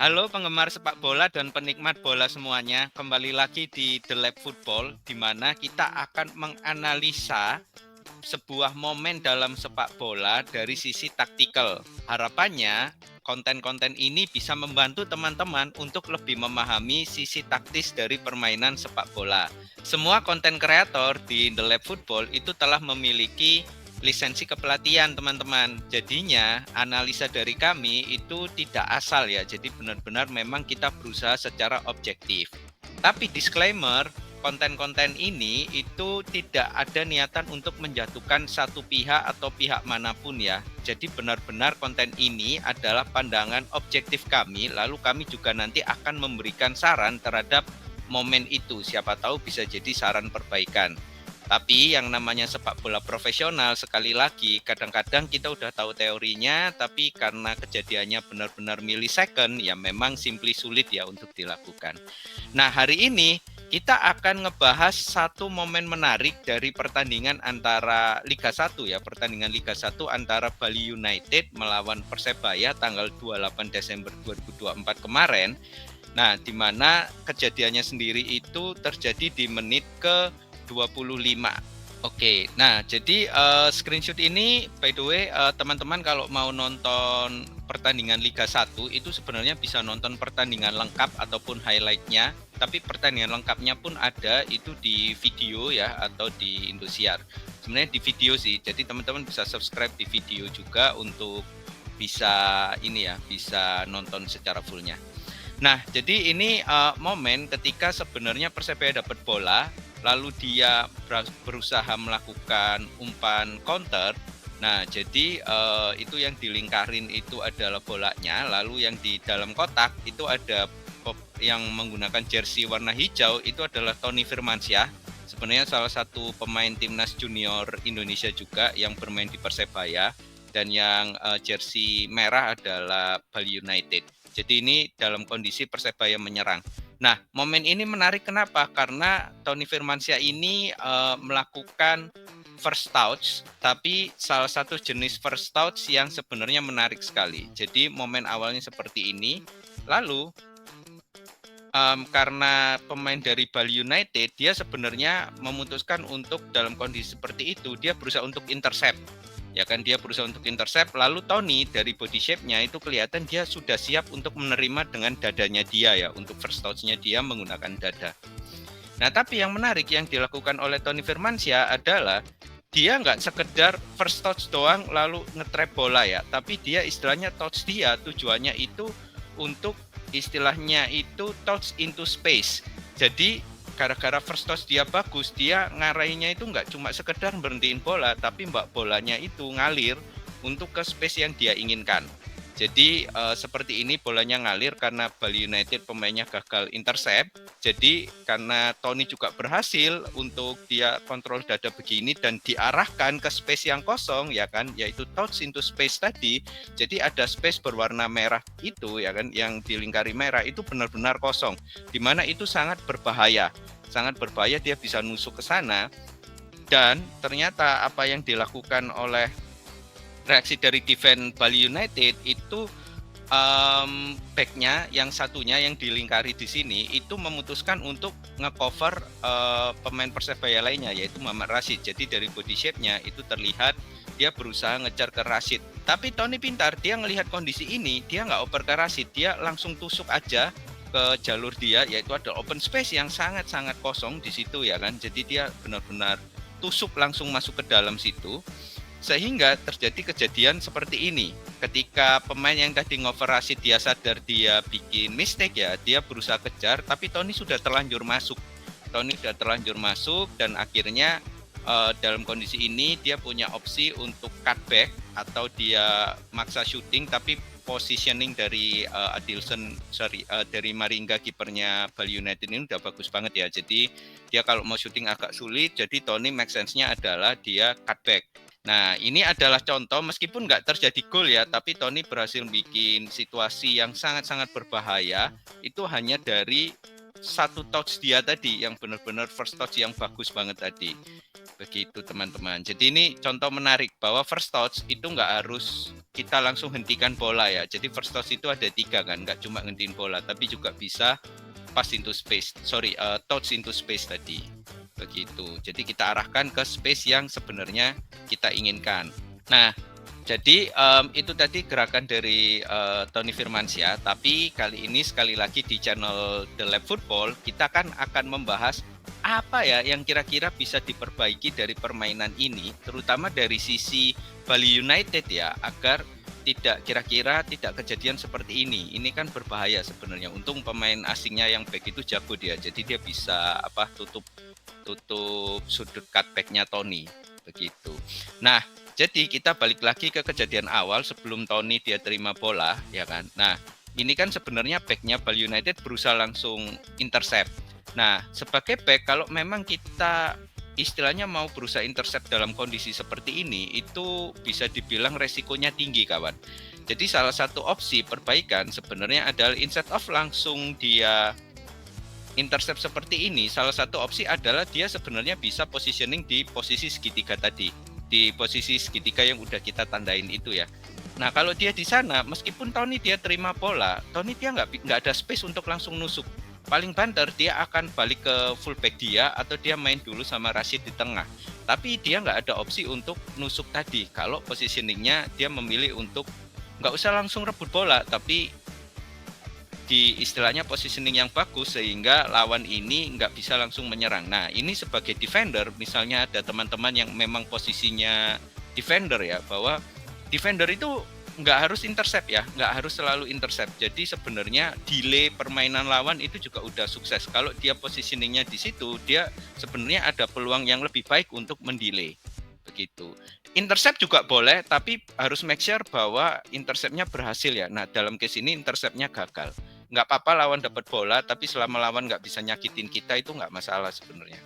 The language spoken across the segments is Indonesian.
Halo penggemar sepak bola dan penikmat bola semuanya, kembali lagi di The Lab Football, di mana kita akan menganalisa sebuah momen dalam sepak bola dari sisi taktikal. Harapannya, konten-konten ini bisa membantu teman-teman untuk lebih memahami sisi taktis dari permainan sepak bola. Semua konten kreator di The Lab Football itu telah memiliki lisensi kepelatihan, teman-teman. Jadinya analisa dari kami itu tidak asal ya. Jadi benar-benar memang kita berusaha secara objektif. Tapi disclaimer, konten-konten ini itu tidak ada niatan untuk menjatuhkan satu pihak atau pihak manapun ya. Jadi benar-benar konten ini adalah pandangan objektif kami, lalu kami juga nanti akan memberikan saran terhadap momen itu. Siapa tahu bisa jadi saran perbaikan. Tapi yang namanya sepak bola profesional, sekali lagi kadang-kadang kita udah tahu teorinya, tapi karena kejadiannya benar-benar millisecond, ya memang simply sulit ya untuk dilakukan. Nah, hari ini kita akan ngebahas satu momen menarik dari pertandingan antara Liga 1 ya, pertandingan Liga 1 antara Bali United melawan Persebaya tanggal 28 Desember 2024 kemarin. Nah, di mana kejadiannya sendiri itu terjadi di menit ke 25. Oke, nah jadi screenshot ini by the way teman-teman kalau mau nonton pertandingan Liga 1 itu sebenarnya bisa nonton pertandingan lengkap ataupun highlight-nya, tapi pertandingan lengkapnya pun ada itu di video ya atau di Indosiar. Sebenarnya di video sih, jadi teman-teman bisa subscribe di video juga untuk bisa ini ya, bisa nonton secara fullnya. Nah, jadi ini momen ketika sebenarnya Persebaya dapat bola, lalu dia berusaha melakukan umpan counter. Nah, jadi itu yang dilingkarin itu adalah bolanya, lalu yang di dalam kotak itu ada yang menggunakan jersey warna hijau itu adalah Tony Firmansyah. Sebenarnya salah satu pemain timnas junior Indonesia juga yang bermain di Persebaya, dan yang jersey merah adalah Bali United. Jadi ini dalam kondisi Persebaya menyerang. Nah, momen ini menarik kenapa? Karena Tony Firmansyah ini melakukan first touch, tapi salah satu jenis first touch yang sebenarnya menarik sekali. Jadi momen awalnya seperti ini, lalu karena pemain dari Bali United, dia sebenarnya memutuskan untuk dalam kondisi seperti itu, dia berusaha untuk intercept. Ya kan, dia berusaha untuk intercept, lalu Tony dari body shape-nya itu kelihatan dia sudah siap untuk menerima dengan dadanya dia ya, untuk first touch-nya dia menggunakan dada. Nah, tapi yang menarik yang dilakukan oleh Tony Firmansyah adalah dia nggak sekedar first touch doang lalu nge-trap bola ya, tapi dia istilahnya touch dia tujuannya itu untuk istilahnya itu touch into space. Jadi gara-gara first touch dia bagus, dia ngarahinnya itu nggak cuma sekedar berhentiin bola, tapi bolanya itu ngalir untuk ke space yang dia inginkan. Jadi seperti ini bolanya ngalir karena Bali United pemainnya gagal intercept. Jadi karena Tony juga berhasil untuk dia kontrol dada begini dan diarahkan ke space yang kosong ya kan, yaitu touch into space tadi. Jadi ada space berwarna merah itu ya kan, yang dilingkari merah itu benar-benar kosong, di mana itu sangat berbahaya. Sangat berbahaya, dia bisa nusuk ke sana. Dan ternyata apa yang dilakukan oleh reaksi dari defense Bali United itu backnya yang satunya yang dilingkari di sini itu memutuskan untuk ngecover pemain Persebaya lainnya yaitu Muhammad Rashid. Jadi dari body shape-nya itu terlihat dia berusaha ngejar ke Rashid. Tapi Tony pintar, dia ngelihat kondisi ini, dia nggak oper ke Rashid, dia langsung tusuk aja ke jalur dia, yaitu ada open space yang sangat-sangat kosong di situ ya kan. Jadi dia benar-benar tusuk langsung masuk ke dalam situ. Sehingga terjadi kejadian seperti ini. Ketika pemain yang tadi ngover Rashid dia sadar dia bikin mistake ya, dia berusaha kejar, tapi Tony sudah terlanjur masuk. Tony sudah terlanjur masuk dan akhirnya dalam kondisi ini dia punya opsi untuk cutback atau dia maksa shooting, tapi positioning dari dari Maringga kipernya Bali United ini udah bagus banget ya. Jadi dia kalau mau shooting agak sulit, jadi Tony make sense-nya adalah dia cutback. Nah, ini adalah contoh meskipun nggak terjadi gol ya, tapi Tony berhasil bikin situasi yang sangat-sangat berbahaya itu hanya dari satu touch dia tadi yang benar-benar first touch yang bagus banget tadi. Begitu teman-teman. Jadi ini contoh menarik bahwa first touch itu nggak harus kita langsung hentikan bola ya. Jadi first touch itu ada 3 kan, nggak cuma hentiin bola, tapi juga bisa pass into space. Touch into space tadi. Begitu. Jadi kita arahkan ke space yang sebenarnya kita inginkan. Nah, jadi itu tadi gerakan dari Tony Firmansyah. Tapi kali ini sekali lagi di channel The Lab Football kita kan akan membahas apa ya yang kira-kira bisa diperbaiki dari permainan ini, terutama dari sisi Bali United ya, agar tidak kejadian seperti ini. Ini kan berbahaya sebenarnya. Untung pemain asingnya yang back itu jago dia, jadi dia bisa tutup sudut cutbacknya Tony begitu. Nah, jadi kita balik lagi ke kejadian awal sebelum Tony dia terima bola ya kan. Nah, ini kan sebenarnya backnya Bali United berusaha langsung intercept. Nah, sebagai back kalau memang kita istilahnya mau berusaha intercept dalam kondisi seperti ini, itu bisa dibilang resikonya tinggi kawan. Jadi salah satu opsi perbaikan sebenarnya adalah instead of langsung dia intercept seperti ini, salah satu opsi adalah dia sebenarnya bisa positioning di posisi segitiga tadi, di posisi segitiga yang udah kita tandain itu ya. Nah kalau dia di sana, meskipun Tony dia terima bola, Tony dia nggak ada space untuk langsung nusuk. Paling banter dia akan balik ke fullback dia atau dia main dulu sama Rashid di tengah. Tapi dia nggak ada opsi untuk nusuk tadi. Kalau positioningnya dia memilih untuk nggak usah langsung rebut bola, tapi di istilahnya positioning yang bagus sehingga lawan ini nggak bisa langsung menyerang. Nah ini sebagai defender, misalnya ada teman-teman yang memang posisinya defender ya, bahwa defender itu nggak harus intercept ya, nggak harus selalu intercept. Jadi sebenarnya delay permainan lawan itu juga udah sukses. Kalau dia positioningnya di situ, dia sebenarnya ada peluang yang lebih baik untuk mendelay. Begitu. Intercept juga boleh, tapi harus make sure bahwa interceptnya berhasil ya. Nah dalam case ini interceptnya gagal. Nggak apa-apa lawan dapat bola, tapi selama lawan nggak bisa nyakitin kita itu nggak masalah sebenarnya.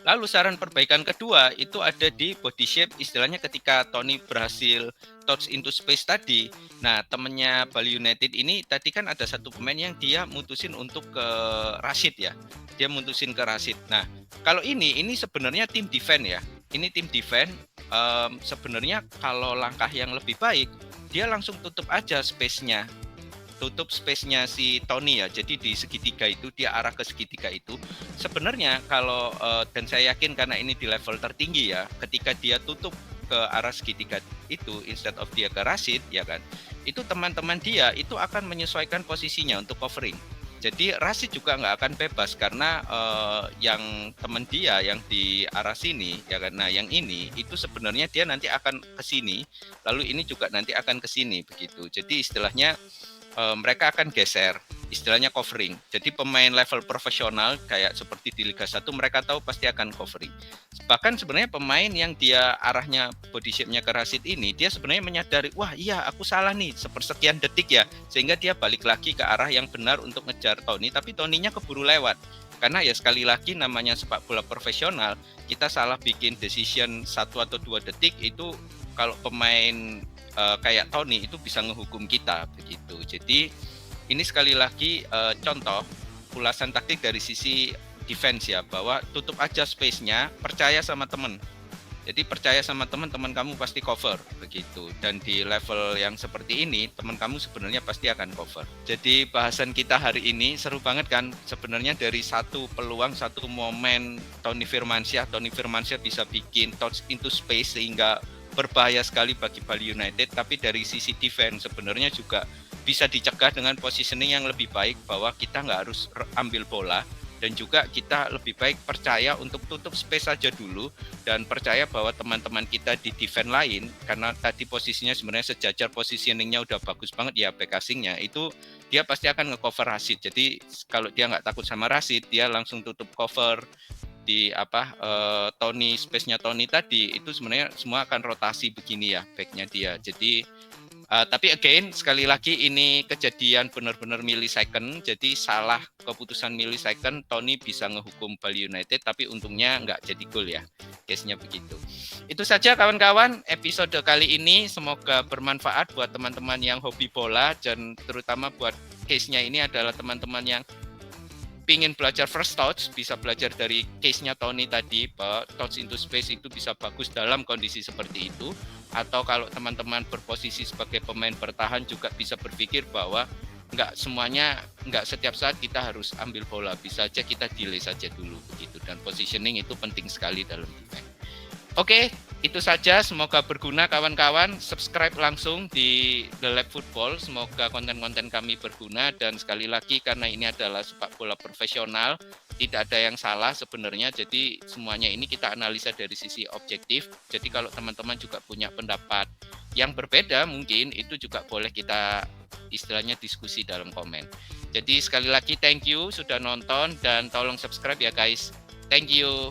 Lalu saran perbaikan kedua itu ada di body shape, istilahnya ketika Tony berhasil touch into space tadi. Nah temennya Bali United ini tadi kan ada satu pemain yang dia mutusin untuk ke Rashid ya, dia mutusin ke Rashid. Nah kalau ini sebenarnya tim defense ya, ini tim defense. Sebenarnya kalau langkah yang lebih baik dia langsung tutup aja space-nya, tutup space-nya si Tony ya. Jadi di segitiga itu dia arah ke segitiga itu. Sebenarnya kalau dan saya yakin karena ini di level tertinggi ya, ketika dia tutup ke arah segitiga itu instead of dia ke Rashid ya kan, itu teman-teman dia itu akan menyesuaikan posisinya untuk covering. Jadi Rashid juga nggak akan bebas karena yang teman dia yang di arah sini ya kan. Nah yang ini itu sebenarnya dia nanti akan ke sini, lalu ini juga nanti akan ke sini begitu. Jadi istilahnya mereka akan geser, istilahnya covering. Jadi pemain level profesional kayak seperti di Liga 1 mereka tahu pasti akan covering. Bahkan sebenarnya pemain yang dia arahnya body shape-nya ke Rashid ini, dia sebenarnya menyadari, wah iya aku salah nih sepersekian detik ya, sehingga dia balik lagi ke arah yang benar untuk ngejar Tony, tapi Tony-nya keburu lewat. Karena ya sekali lagi namanya sepak bola profesional, kita salah bikin decision 1 atau 2 detik itu kalau pemain kayak Tony itu bisa ngehukum kita begitu. Jadi ini sekali lagi contoh ulasan taktik dari sisi defense ya, bahwa tutup aja space-nya, percaya sama teman. Jadi percaya sama teman kamu pasti cover begitu. Dan di level yang seperti ini teman kamu sebenarnya pasti akan cover. Jadi bahasan kita hari ini seru banget kan. Sebenarnya dari satu peluang, satu momen Tony Firmansyah bisa bikin touch into space sehingga berbahaya sekali bagi Bali United, tapi dari sisi defense sebenarnya juga bisa dicegah dengan positioning yang lebih baik, bahwa kita nggak harus ambil bola dan juga kita lebih baik percaya untuk tutup space saja dulu dan percaya bahwa teman-teman kita di defense lain, karena tadi posisinya sebenarnya sejajar, positioningnya udah bagus banget ya, back asingnya itu dia pasti akan ngecover Rashid. Jadi kalau dia nggak takut sama Rashid, dia langsung tutup cover di Tony, space-nya Tony tadi itu sebenarnya semua akan rotasi begini ya back-nya dia. Jadi tapi again sekali lagi ini kejadian benar-benar millisecond, jadi salah keputusan millisecond Tony bisa ngehukum Bali United, tapi untungnya nggak jadi gol ya, case-nya begitu. Itu saja kawan-kawan episode kali ini, semoga bermanfaat buat teman-teman yang hobi bola dan terutama buat case-nya ini adalah teman-teman yang pingin belajar first touch, bisa belajar dari case-nya Tony tadi, bahwa touch into space itu bisa bagus dalam kondisi seperti itu. Atau kalau teman-teman berposisi sebagai pemain bertahan juga bisa berpikir bahwa nggak setiap saat kita harus ambil bola, bisa aja kita delay saja dulu begitu. Dan positioning itu penting sekali dalam defense. Oke, itu saja. Semoga berguna kawan-kawan. Subscribe langsung di The Lab Football. Semoga konten-konten kami berguna. Dan sekali lagi, karena ini adalah sepak bola profesional, tidak ada yang salah sebenarnya. Jadi semuanya ini kita analisa dari sisi objektif. Jadi kalau teman-teman juga punya pendapat yang berbeda, mungkin itu juga boleh kita istilahnya diskusi dalam komen. Jadi sekali lagi thank you sudah nonton dan tolong subscribe ya guys. Thank you.